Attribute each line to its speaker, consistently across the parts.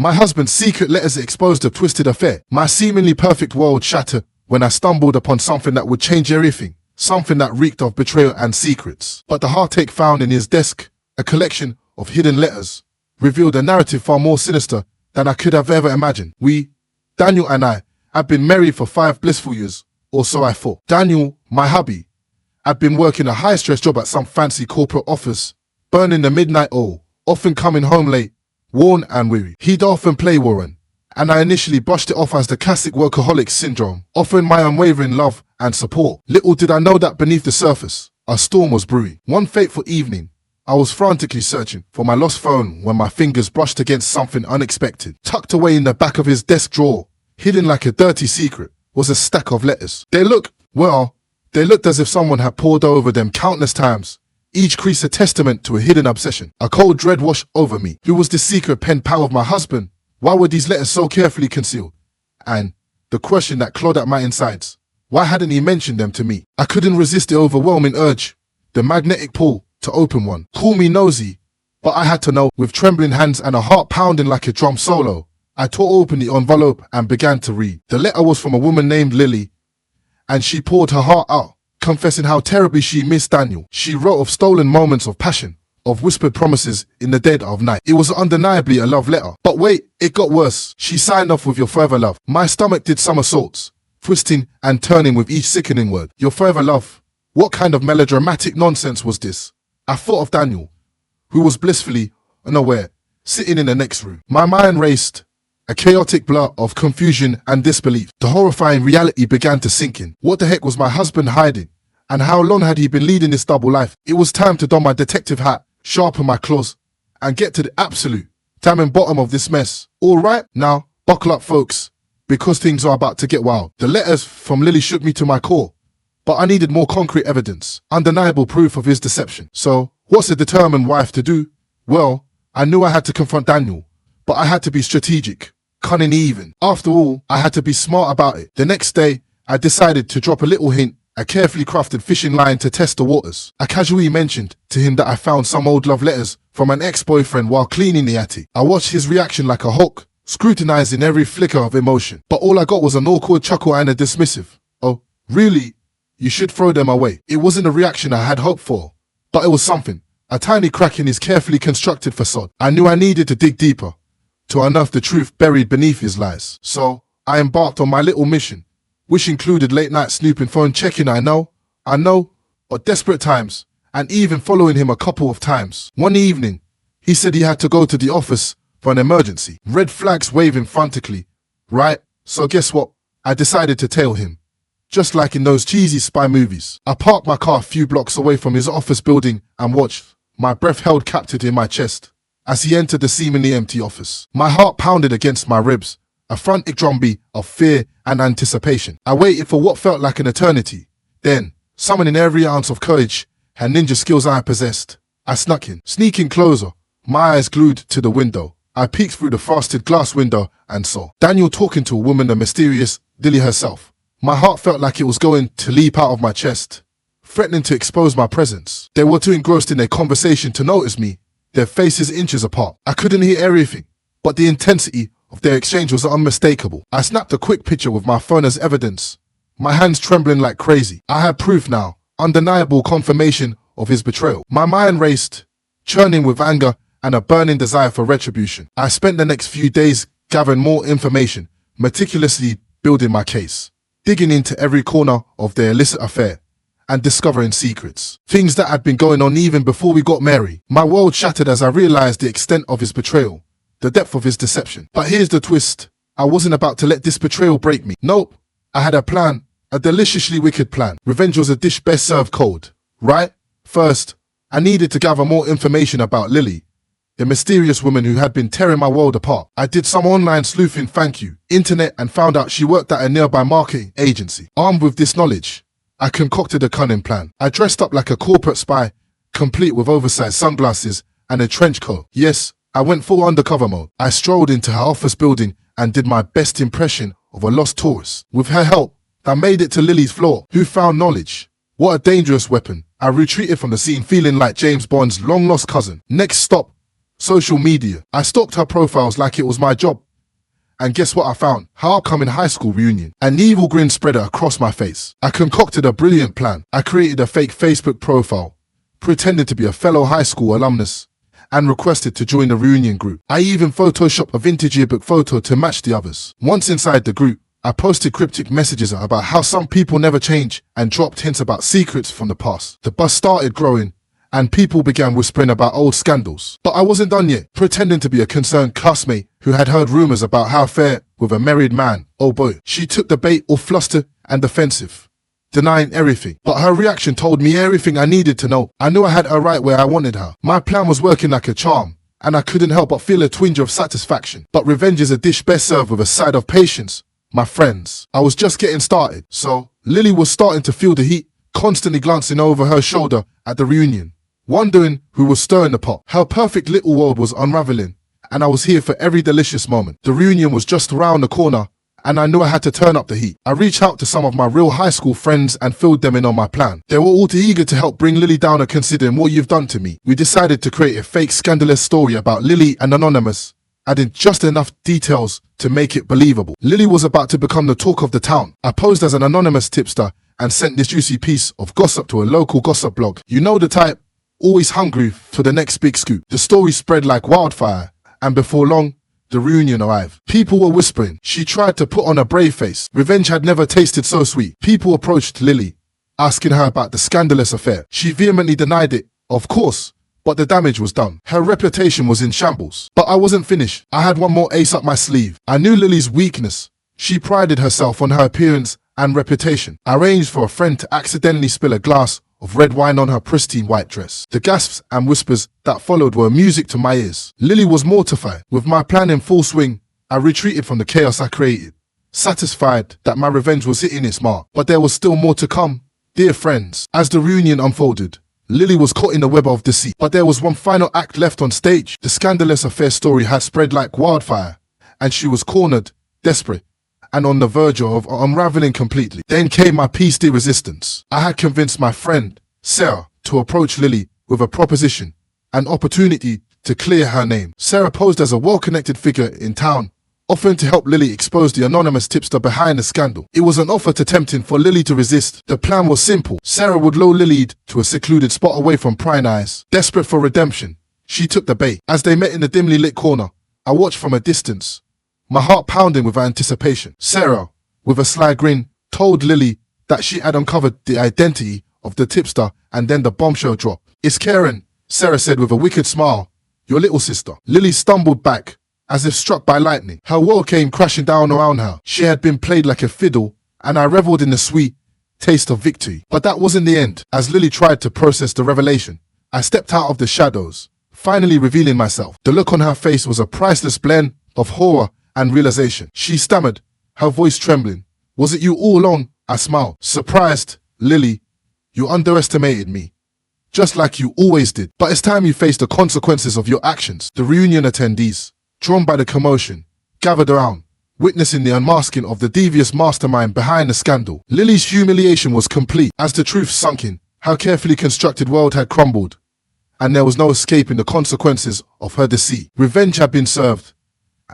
Speaker 1: My husband's secret letters exposed a twisted affair. My seemingly perfect world shattered when I stumbled upon something that would change everything. Something that reeked of betrayal and secrets. But the heartache found in his desk, a collection of hidden letters, revealed a narrative far more sinister than I could have ever imagined. Daniel and I, had been married for 5 blissful years, or so I thought. Daniel, my hubby, had been working a high-stress job at some fancy corporate office, burning the midnight oil, often coming home late, worn and weary. He'd often play Warren, and I initially brushed it off as the classic Workaholics syndrome, offering my unwavering love and support. Little did I know that beneath the surface, a storm was brewing. One fateful evening, I was frantically searching for my lost phone when my fingers brushed against something unexpected. Tucked away in the back of his desk drawer, hidden like a dirty secret, was a stack of letters. They looked as if someone had pored over them countless times, each crease a testament to a hidden obsession. A cold dread washed over me. Who was this secret pen pal of my husband? Why were these letters so carefully concealed? And the question that clawed at my insides, why hadn't he mentioned them to me? I couldn't resist the overwhelming urge, the magnetic pull to open one. Call me nosy, but I had to know. With trembling hands and a heart pounding like a drum solo, I tore open the envelope and began to read. The letter was from a woman named Lily, and she poured her heart out, confessing how terribly she missed Daniel. She wrote of stolen moments of passion, of whispered promises in the dead of night. It was undeniably a love letter. But wait, it got worse. She signed off with "your forever love." My stomach did somersaults, twisting and turning with each sickening word. Your forever love. What kind of melodramatic nonsense was this? I thought of Daniel, who was blissfully unaware, sitting in the next room. My mind raced, a chaotic blur of confusion and disbelief. The horrifying reality began to sink in. What the heck was my husband hiding? And how long had he been leading this double life? It was time to don my detective hat, sharpen my claws, and get to the absolute damning bottom of this mess. All right, now, buckle up, folks, because things are about to get wild. The letters from Lily shook me to my core, but I needed more concrete evidence, undeniable proof of his deception. So, what's a determined wife to do? Well, I knew I had to confront Daniel, but I had to be strategic, cunning even. After all, I had to be smart about it. The next day, I decided to drop a little hint, a carefully crafted fishing line to test the waters. I casually mentioned to him that I found some old love letters from an ex-boyfriend while cleaning the attic. I watched his reaction like a hawk, scrutinizing every flicker of emotion. But all I got was an awkward chuckle and a dismissive, "Oh, really? You should throw them away." It wasn't a reaction I had hoped for, but it was something, a tiny crack in his carefully constructed facade. I knew I needed to dig deeper, to unearth the truth buried beneath his lies. So, I embarked on my little mission, which included late night snooping, phone checking, I know, but desperate times, and even following him a couple of times. One evening, he said he had to go to the office for an emergency. Red flags waving frantically, right? So guess what? I decided to tail him, just like in those cheesy spy movies. I parked my car a few blocks away from his office building and watched, my breath held captive in my chest, as he entered the seemingly empty office. My heart pounded against my ribs, a frantic drumbeat of fear and anticipation. I waited for what felt like an eternity. Then, summoning every ounce of courage and ninja skills I possessed, I snuck in. Sneaking closer, my eyes glued to the window, I peeked through the frosted glass window and saw Daniel talking to a woman, the mysterious Lily herself. My heart felt like it was going to leap out of my chest, threatening to expose my presence. They were too engrossed in their conversation to notice me, their faces inches apart. I couldn't hear everything, but the intensity of their exchange was unmistakable. I snapped a quick picture with my phone as evidence, my hands trembling like crazy. I had proof now, undeniable confirmation of his betrayal. My mind raced, churning with anger and a burning desire for retribution. I spent the next few days gathering more information, meticulously building my case, digging into every corner of their illicit affair, and discovering secrets. Things that had been going on even before we got married. My world shattered as I realized the extent of his betrayal, the depth of his deception. But here's the twist. I wasn't about to let this betrayal break me. Nope. I had a plan, a deliciously wicked plan. Revenge was a dish best served cold, right? First, I needed to gather more information about Lily, the mysterious woman who had been tearing my world apart. I did some online sleuthing, internet, and found out she worked at a nearby marketing agency. Armed with this knowledge, I concocted a cunning plan. I dressed up like a corporate spy, complete with oversized sunglasses and a trench coat. Yes, I went full undercover mode. I strolled into her office building and did my best impression of a lost tourist. With her help, I made it to Lily's floor, who found knowledge. What a dangerous weapon. I retreated from the scene feeling like James Bond's long-lost cousin. Next stop, social media. I stalked her profiles like it was my job. And guess what I found? Her upcoming high school reunion. An evil grin spread across my face. I concocted a brilliant plan. I created a fake Facebook profile, pretended to be a fellow high school alumnus, and requested to join the reunion group. I even photoshopped a vintage yearbook photo to match the others. Once inside the group, I posted cryptic messages about how some people never change and dropped hints about secrets from the past. The buzz started growing, and people began whispering about old scandals. But I wasn't done yet, pretending to be a concerned classmate who had heard rumors about how affair with a married man. Oh boy, she took the bait, all flustered and defensive, denying everything. But her reaction told me everything I needed to know. I knew I had her right where I wanted her. My plan was working like a charm, and I couldn't help but feel a twinge of satisfaction. But revenge is a dish best served with a side of patience, my friends. I was just getting started. So Lily was starting to feel the heat, constantly glancing over her shoulder at the reunion, wondering who was stirring the pot. Her perfect little world was unraveling, and I was here for every delicious moment. The reunion was just around the corner, and I knew I had to turn up the heat. I reached out to some of my real high school friends and filled them in on my plan. They were all too eager to help bring Lily down, and considering what you've done to me, we decided to create a fake scandalous story about Lily and Anonymous, adding just enough details to make it believable. Lily was about to become the talk of the town. I posed as an anonymous tipster and sent this juicy piece of gossip to a local gossip blog. You know the type, always hungry for the next big scoop. The story spread like wildfire, and before long, the reunion arrived. People were whispering. She tried to put on a brave face. Revenge had never tasted so sweet. People approached Lily, asking her about the scandalous affair. She vehemently denied it, of course, but the damage was done. Her reputation was in shambles. But I wasn't finished. I had one more ace up my sleeve. I knew Lily's weakness. She prided herself on her appearance and reputation. I arranged for a friend to accidentally spill a glass of red wine on her pristine white dress. The gasps and whispers that followed were music to my ears. Lily was mortified. With my plan in full swing, I retreated from the chaos I created, satisfied that my revenge was hitting its mark. But there was still more to come. Dear friends, as the reunion unfolded, Lily was caught in the web of deceit. But there was one final act left on stage. The scandalous affair story had spread like wildfire, and she was cornered, desperate, and on the verge of unraveling completely. Then came my piece de resistance. I had convinced my friend, Sarah, to approach Lily with a proposition, an opportunity to clear her name. Sarah posed as a well-connected figure in town, offering to help Lily expose the anonymous tipster behind the scandal. It was an offer too tempting for Lily to resist. The plan was simple. Sarah would lure Lily to a secluded spot away from prying eyes. Desperate for redemption, she took the bait. As they met in the dimly lit corner, I watched from a distance, my heart pounding with anticipation. Sarah, with a sly grin, told Lily that she had uncovered the identity of the tipster, and then the bombshell dropped. "It's Karen," Sarah said with a wicked smile. "Your little sister." Lily stumbled back, as if struck by lightning. Her world came crashing down around her. She had been played like a fiddle, and I reveled in the sweet taste of victory. But that wasn't the end. As Lily tried to process the revelation, I stepped out of the shadows, finally revealing myself. The look on her face was a priceless blend of horror and realization. She stammered, her voice trembling. "Was it you all along?" I smiled. "Surprised, Lily. You underestimated me, just like you always did. But it's time you face the consequences of your actions." The reunion attendees, drawn by the commotion, gathered around, witnessing the unmasking of the devious mastermind behind the scandal. Lily's humiliation was complete. As the truth sunk in, her carefully constructed world had crumbled, and there was no escaping the consequences of her deceit. Revenge had been served,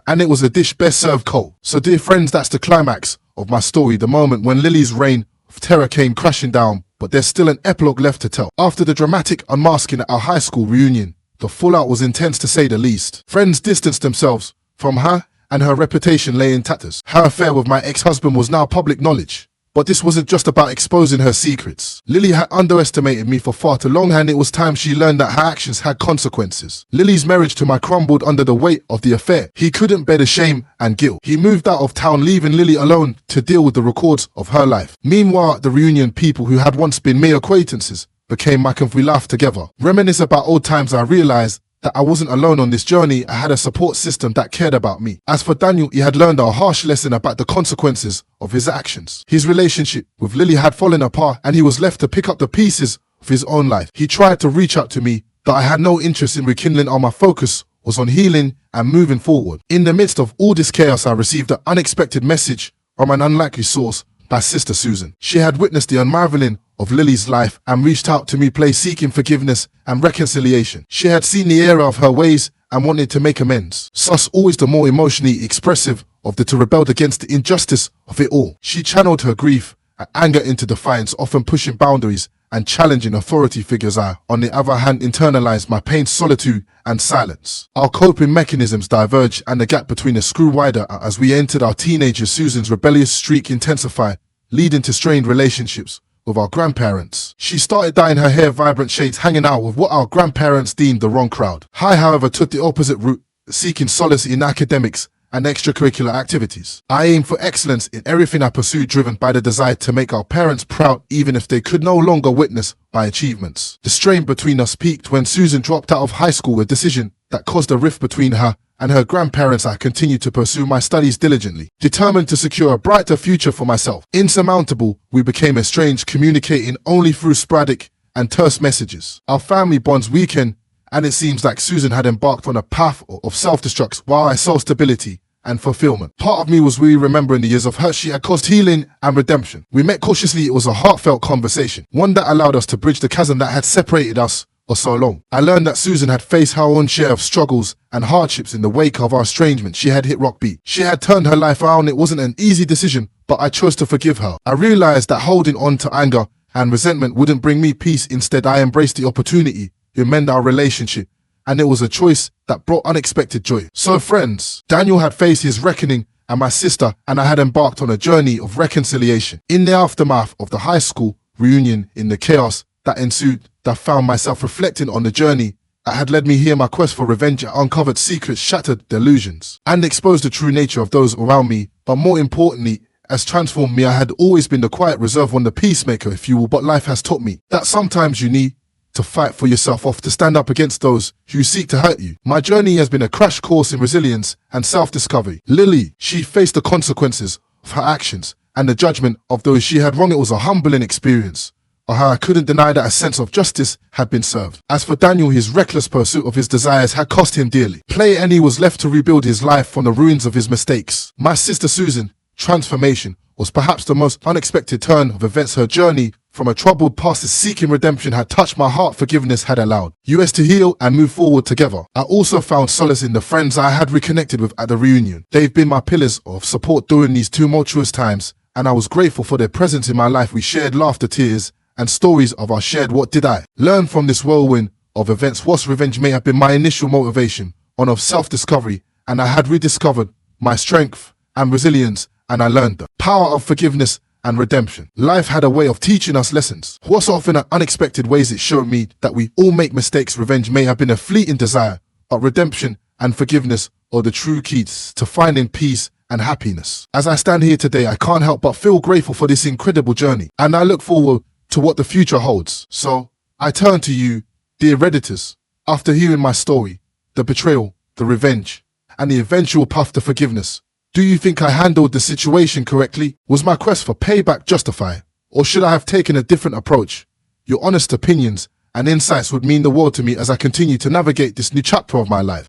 Speaker 1: and it was a dish best served cold. So dear friends, that's the climax of my story, the moment when Lily's reign of terror came crashing down. But there's still an epilogue left to tell. After the dramatic unmasking at our high school reunion, the fallout was intense to say the least. Friends distanced themselves from her, and her reputation lay in tatters. Her affair with my ex-husband was now public knowledge. But this wasn't just about exposing her secrets. Lily had underestimated me for far too long, and it was time she learned that her actions had consequences. Lily's marriage to my crumbled under the weight of the affair. He couldn't bear the shame and guilt. He moved out of town, leaving Lily alone to deal with the records of her life. Meanwhile, at the reunion, people who had once been mere acquaintances became my we laughed together. Reminisce about old times, I realized that I wasn't alone on this journey. I had a support system that cared about me. As for Daniel, he had learned a harsh lesson about the consequences of his actions. His relationship with Lily had fallen apart, and he was left to pick up the pieces of his own life. He tried to reach out to me, but I had no interest in rekindling. All my focus was on healing and moving forward. In the midst of all this chaos, I received an unexpected message from an unlikely source by Sister Susan. She had witnessed the unraveling of Lily's life and reached out to me, seeking forgiveness and reconciliation. She had seen the error of her ways and wanted to make amends. Sus always the more emotionally expressive of the two rebelled against the injustice of it all. She channeled her grief and anger into defiance, often pushing boundaries and challenging authority figures. I, on the other hand, internalized my pain, solitude, and silence. Our coping mechanisms diverged, and the gap between us grew wider as we entered our teenagers. Susan's rebellious streak intensified, leading to strained relationships with our grandparents. She started dyeing her hair vibrant shades, hanging out with what our grandparents deemed the wrong crowd. I, however, took the opposite route, seeking solace in academics and extracurricular activities. I aimed for excellence in everything I pursued, driven by the desire to make our parents proud, even if they could no longer witness my achievements. The strain between us peaked when Susan dropped out of high school, a decision that caused a rift between her and her grandparents. I continued to pursue my studies diligently, determined to secure a brighter future for myself. Insurmountable, we became estranged, communicating only through sporadic and terse messages. Our family bonds weakened, and it seems like Susan had embarked on a path of self-destruct while I sought stability and fulfillment. Part of me was really remembering the years of hurt she had caused, healing and redemption. We met cautiously. It was a heartfelt conversation, one that allowed us to bridge the chasm that had separated us for so long. I learned that Susan had faced her own share of struggles and hardships in the wake of our estrangement. She had hit rock bottom. She had turned her life around. It wasn't an easy decision, but I chose to forgive her. I realized that holding on to anger and resentment wouldn't bring me peace. Instead, I embraced the opportunity to mend our relationship, and it was a choice that brought unexpected joy. So friends, Daniel had faced his reckoning, and my sister and I had embarked on a journey of reconciliation. In the aftermath of the high school reunion, in the chaos that ensued, I found myself reflecting on the journey that had led me here. My quest for revenge uncovered secrets, shattered delusions, and exposed the true nature of those around me. But more importantly, has transformed me. I had always been the quiet reserve one, the peacemaker, if you will, but life has taught me that sometimes you need to fight for yourself off, to stand up against those who seek to hurt you. My journey has been a crash course in resilience and self-discovery. Lily, she faced the consequences of her actions and the judgment of those she had wronged. It was a humbling experience, or how I couldn't deny that a sense of justice had been served. As for Daniel, his reckless pursuit of his desires had cost him dearly. Play, and he was left to rebuild his life from the ruins of his mistakes. My sister Susan, transformation was perhaps the most unexpected turn of events. Her journey from a troubled past to seeking redemption had touched my heart. Forgiveness had allowed us to heal and move forward together. I also found solace in the friends I had reconnected with at the reunion. They've been my pillars of support during these tumultuous times, and I was grateful for their presence in my life. We shared laughter, tears, and stories of our shared what did I learn from this whirlwind of events. What's revenge may have been my initial motivation, one of self-discovery, and I had rediscovered my strength and resilience, and I learned the power of forgiveness and redemption. Life had a way of teaching us lessons. What's often in unexpected ways, it showed me that we all make mistakes. Revenge may have been a fleeting desire, but redemption and forgiveness are the true keys to finding peace and happiness. As I stand here today, I can't help but feel grateful for this incredible journey, and I look forward to what the future holds. So I turn to you, dear Redditors, after hearing my story, the betrayal, the revenge, and the eventual path to forgiveness. Do you think I handled the situation correctly? Was my quest for payback justified? Or should I have taken a different approach? Your honest opinions and insights would mean the world to me as I continue to navigate this new chapter of my life.